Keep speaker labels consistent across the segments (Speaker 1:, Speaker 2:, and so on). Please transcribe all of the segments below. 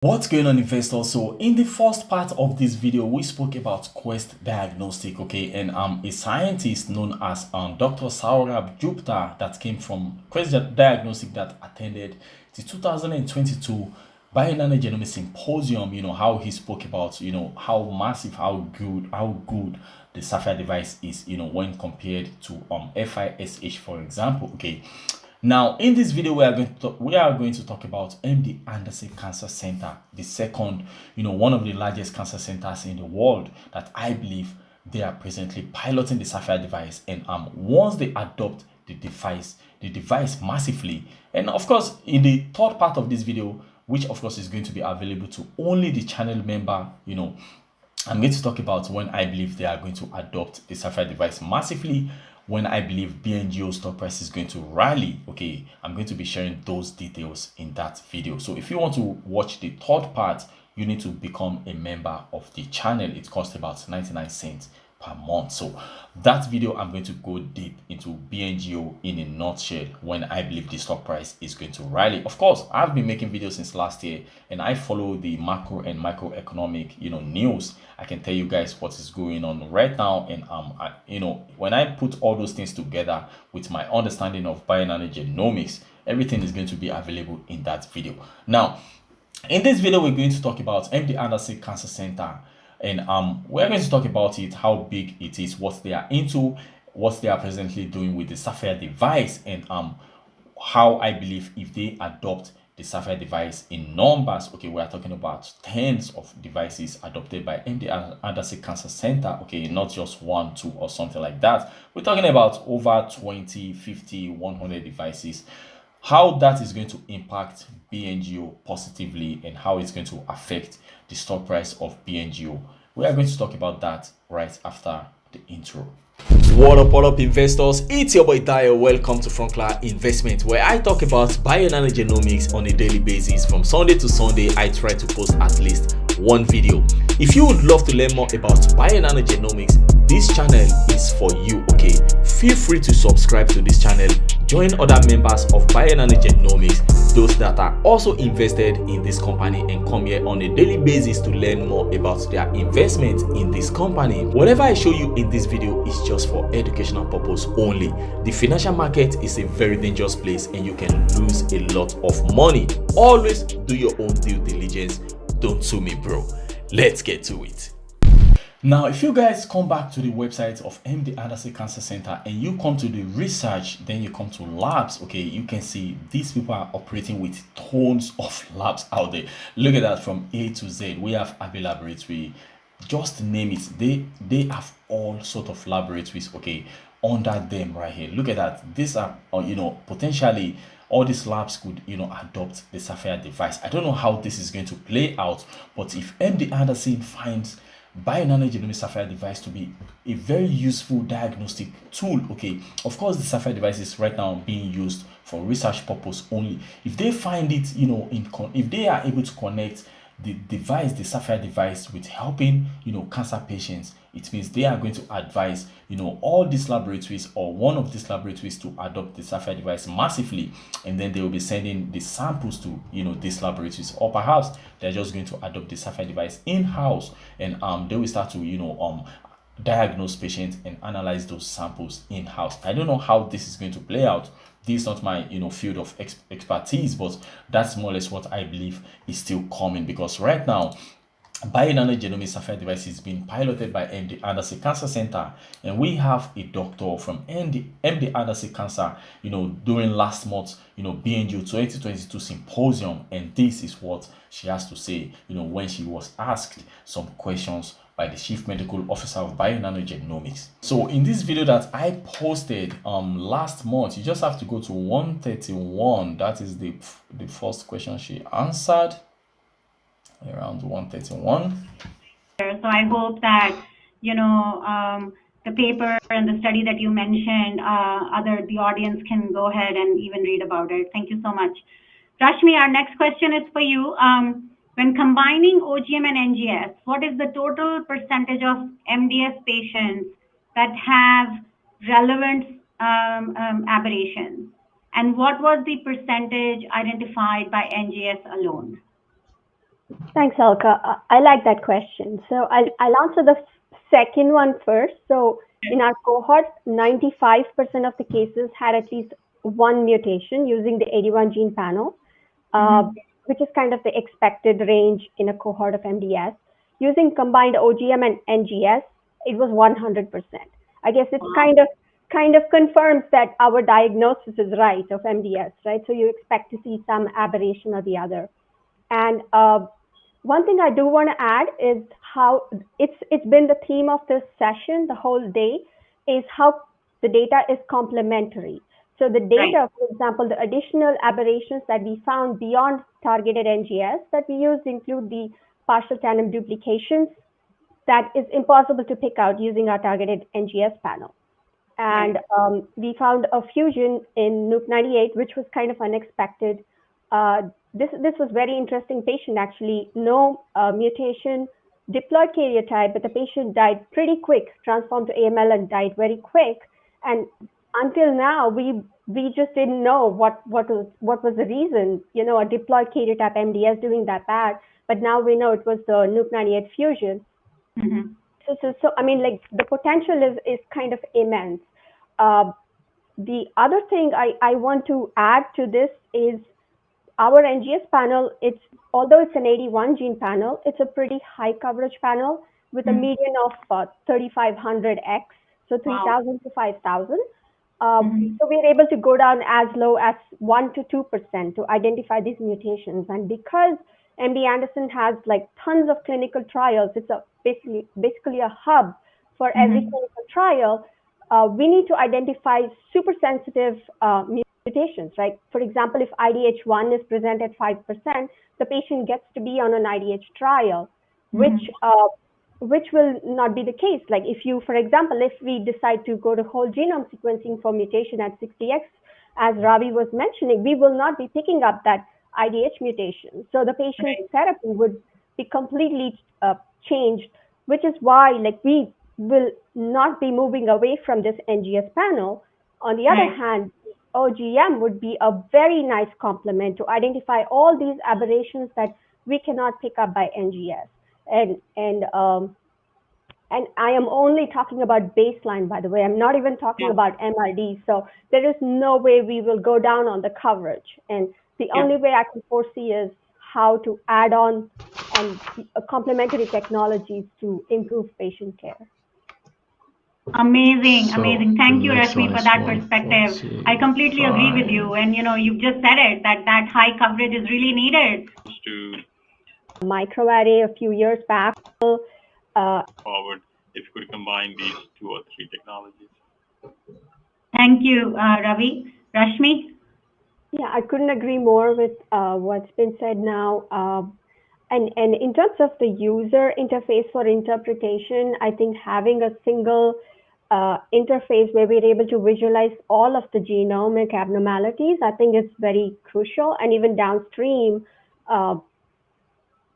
Speaker 1: What's going on, investors? So in the first part of this video we spoke about Quest Diagnostic, okay, and a scientist known as Dr. Saurabh Gupta that came from Quest Diagnostic that attended the 2022 Bionano Genomics Symposium. How he spoke about how massive, how good the Saphyr device is, when compared to FISH, for example, okay. Now, in this video, we are going to talk about MD Anderson Cancer Center, the second, one of the largest cancer centers in the world that I believe they are presently piloting the Sapphire device. And once they adopt the device massively, and of course, in the third part of this video, which of course is going to be available to only the channel member, I'm going to talk about when I believe they are going to adopt the Sapphire device massively, when I believe Bngo stock price is going to rally. Okay, I'm going to be sharing those details in that video. So if you want to watch the third part, you need to become a member of the channel. It costs about 99 cents per month. So that video, I'm going to go deep into Bngo in a nutshell when I believe the stock price is going to rally. Of course, I've been making videos since last year and I follow the macro and microeconomic news. I can tell you guys what is going on right now, and when I put all those things together with my understanding of Bionano Genomics, everything is going to be available in that video. Now, in this video, we're going to talk about MD Anderson Cancer Center, and we're going to talk about it, how big it is, what they are into, what they are presently doing with the Sapphire device, and how I believe if they adopt the Sapphire device in numbers, okay, we are talking about tens of devices adopted by MD Anderson Cancer Center, okay, not just one, two, or something like that. We're talking about over 20, 50, 100 devices, how that is going to impact Bngo positively and how it's going to affect the stock price of Bngo. We are going to talk about that right after the intro. What up, investors? It's your boy Dayo. Welcome to Frunkla Investment, where I talk about Bionano Genomics on a daily basis. From Sunday to Sunday, I try to post at least one video. If you would love to learn more about Bionano Genomics, this channel is for you, okay? Feel free to subscribe to this channel, join other members of Bionano Genomics, those that are also invested in this company, and come here on a daily basis to learn more about their investment in this company. Whatever I show you in this video is just for educational purpose only. The financial market is a very dangerous place and you can lose a lot of money. Always do your own due diligence. Don't sue me, bro. Let's get to it. Now, if you guys come back to the website of MD Anderson Cancer Center and you come to the research, then you come to labs, okay, you can see these people are operating with tons of labs out there. Look at that, from A to Z. We have Abbey Laboratory, just name it. They have all sort of laboratories, okay, under them right here. Look at that. These are potentially all these labs could adopt the Sapphire device. I don't know how this is going to play out, but if MD Anderson finds Bionano Genomics Sapphire device to be a very useful diagnostic tool, okay, of course the Sapphire device is right now being used for research purpose only. If they find it, if they are able to connect the device, the Sapphire device, with helping cancer patients, it means they are going to advise all these laboratories or one of these laboratories to adopt the Sapphire device massively, and then they will be sending the samples to these laboratories, or perhaps they're just going to adopt the Sapphire device in-house, and they will start to diagnose patients and analyze those samples in-house. I don't know how this is going to play out. This is not my field of expertise, but that's more or less what I believe is still coming, because right now Bionano Genomics Sapphire device is being piloted by MD Anderson Cancer Center, and we have a doctor from MD Anderson Cancer, during last month, Bngo 2022 symposium, and this is what she has to say, when she was asked some questions by the Chief Medical Officer of Bionano Genomics. So in this video that I posted last month, you just have to go to 131. That is the first question she answered, around 131.
Speaker 2: So I hope that the paper and the study that you mentioned, the audience can go ahead and even read about it. Thank you so much. Rashmi, our next question is for you. When combining OGM and NGS, what is the total percentage of MDS patients that have relevant aberrations? And what was the percentage identified by NGS alone?
Speaker 3: Thanks, Alka. I like that question. So I'll answer the second one first. So in our cohort, 95% of the cases had at least one mutation using the 81 gene panel, uh,
Speaker 2: Mm-hmm.
Speaker 3: which is kind of the expected range in a cohort of MDS. Using combined OGM and NGS, it was 100%. I guess it's
Speaker 2: Wow.
Speaker 3: kind of confirms that our diagnosis is right of MDS, right? So you expect to see some aberration or the other. And one thing I do want to add is how it's been the theme of this session the whole day is how the data is complementary. So the
Speaker 2: Right.
Speaker 3: data, for example, the additional aberrations that we found beyond targeted NGS that we used include the partial tandem duplications that is impossible to pick out using our targeted NGS panel.
Speaker 2: Right.
Speaker 3: And we found a fusion in NUC98, which was kind of unexpected. This was very interesting patient actually. No mutation, diploid karyotype, but the patient died pretty quick, transformed to AML and died very quick. And until now, we just didn't know what was the reason. You know, a diploid karyotype MDS doing that bad. But now we know it was the NUC98 fusion.
Speaker 2: Mm-hmm.
Speaker 3: So I mean, like the potential is kind of immense. Uh, the other thing I want to add to this is our NGS panel. Although it's an 81 gene panel, it's a pretty high coverage panel with a
Speaker 2: Mm-hmm.
Speaker 3: median of 3,500x, so
Speaker 2: Wow.
Speaker 3: 3,000 to 5,000.
Speaker 2: Mm-hmm.
Speaker 3: So we're able to go down as low as 1 to 2% to identify these mutations. And because MD Anderson has like tons of clinical trials, it's basically a hub for every
Speaker 2: Mm-hmm.
Speaker 3: clinical trial. We need to identify super sensitive mutations, right? For example, if IDH1 is present at 5%, the patient gets to be on an IDH trial, which
Speaker 2: Mm-hmm.
Speaker 3: which will not be the case. Like if you, for example, if we decide to go to whole genome sequencing for mutation at 60x, as Ravi was mentioning, we will not be picking up that IDH mutation. So the patient's
Speaker 2: Right.
Speaker 3: therapy would be completely changed, which is why like we will not be moving away from this NGS panel. On the other
Speaker 2: Right.
Speaker 3: hand, OGM would be a very nice complement to identify all these aberrations that we cannot pick up by NGS. And I am only talking about baseline, by the way. I'm not even talking
Speaker 2: Yeah.
Speaker 3: about MRD. So there is no way we will go down on the coverage. And the
Speaker 2: Yeah.
Speaker 3: only way I can foresee is how to add on and complementary technologies to improve patient care.
Speaker 2: Amazing,
Speaker 1: So
Speaker 2: amazing.
Speaker 1: the
Speaker 2: Thank you,
Speaker 1: next
Speaker 2: Rashmi,
Speaker 1: one
Speaker 2: for
Speaker 1: is
Speaker 2: that perspective. I completely agree with you.
Speaker 1: 145.
Speaker 2: And you've just said it that that high coverage is really needed.
Speaker 4: To
Speaker 3: Microarray a few years back.
Speaker 4: forward if you could combine these two or three technologies.
Speaker 2: Thank you, Ravi. Rashmi?
Speaker 3: Yeah, I couldn't agree more with what's been said now. And in terms of the user interface for interpretation, I think having a single interface where we're able to visualize all of the genomic abnormalities, I think is very crucial. And even downstream, uh,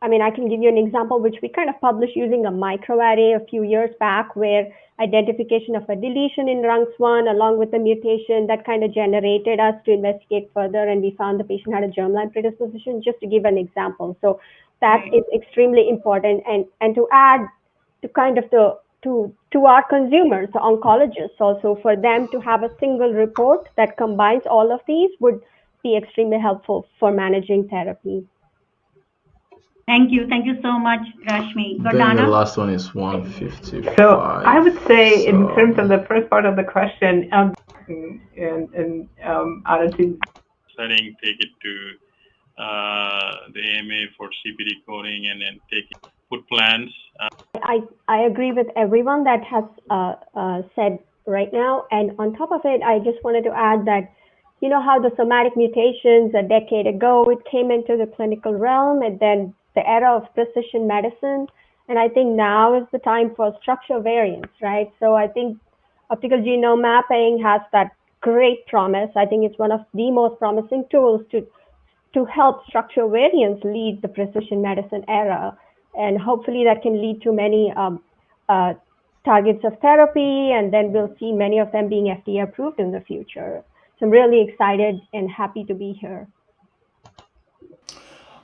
Speaker 3: I mean, I can give you an example which we kind of published using a microarray a few years back, where identification of a deletion in RUNX1 along with the mutation that kind of generated us to investigate further, and we found the patient had a germline predisposition, just to give an example. So that
Speaker 2: Right.
Speaker 3: is extremely important. And to add to kind of the to our consumers, the oncologists also, for them to have a single report that combines all of these would be extremely helpful for managing therapy.
Speaker 2: Thank you. Thank you so much, Rashmi.
Speaker 1: Then the
Speaker 2: Gordana?
Speaker 1: last one is
Speaker 5: So I
Speaker 1: 155.
Speaker 5: would say, in terms of
Speaker 1: So
Speaker 5: the first part of the question, added to
Speaker 4: Setting, take it to the AMA for CPD coding, and then put plans.
Speaker 3: I agree with everyone that has said right now. And on top of it, I just wanted to add that, you know, how the somatic mutations a decade ago, it came into the clinical realm, and then the era of precision medicine. And I think now is the time for structure variants, right? So I think optical genome mapping has that great promise. I think it's one of the most promising tools to help structure variants lead the precision medicine era. And hopefully that can lead to many uh, targets of therapy, and then we'll see many of them being FDA approved in the future. So I'm really excited and happy to be here.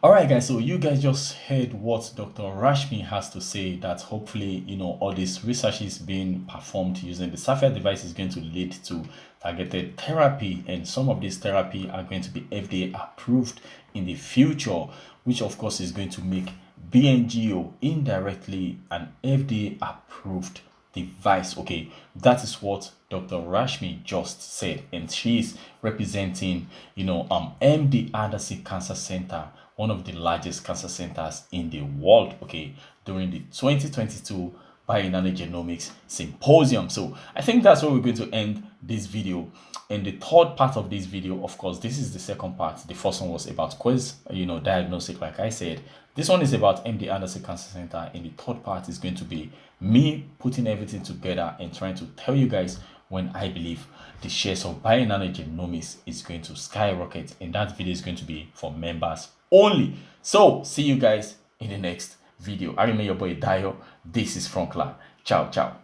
Speaker 1: All right, guys. So you guys just heard what Dr. Rashmi has to say. That hopefully, all this research is being performed using the Saphyr device is going to lead to targeted therapy, and some of these therapy are going to be FDA approved in the future, which of course is going to make Bngo indirectly an FDA approved device. Okay, that is what Dr. Rashmi just said, and she's representing MD Anderson Cancer Center, one of the largest cancer centers in the world, okay, during the 2022 Bionano Genomics Symposium. So I think that's where we're going to end this video. And the third part of this video, of course, this is the second part. The first one was about quiz, diagnostic, like I said. This one is about MD Anderson Cancer Center, and the third part is going to be me putting everything together and trying to tell you guys when I believe the shares of Bionano Genomics is going to skyrocket, and that video is going to be for members only. So see you guys in the next video. I remain your boy Dayo. This is Frunkla. Ciao, ciao.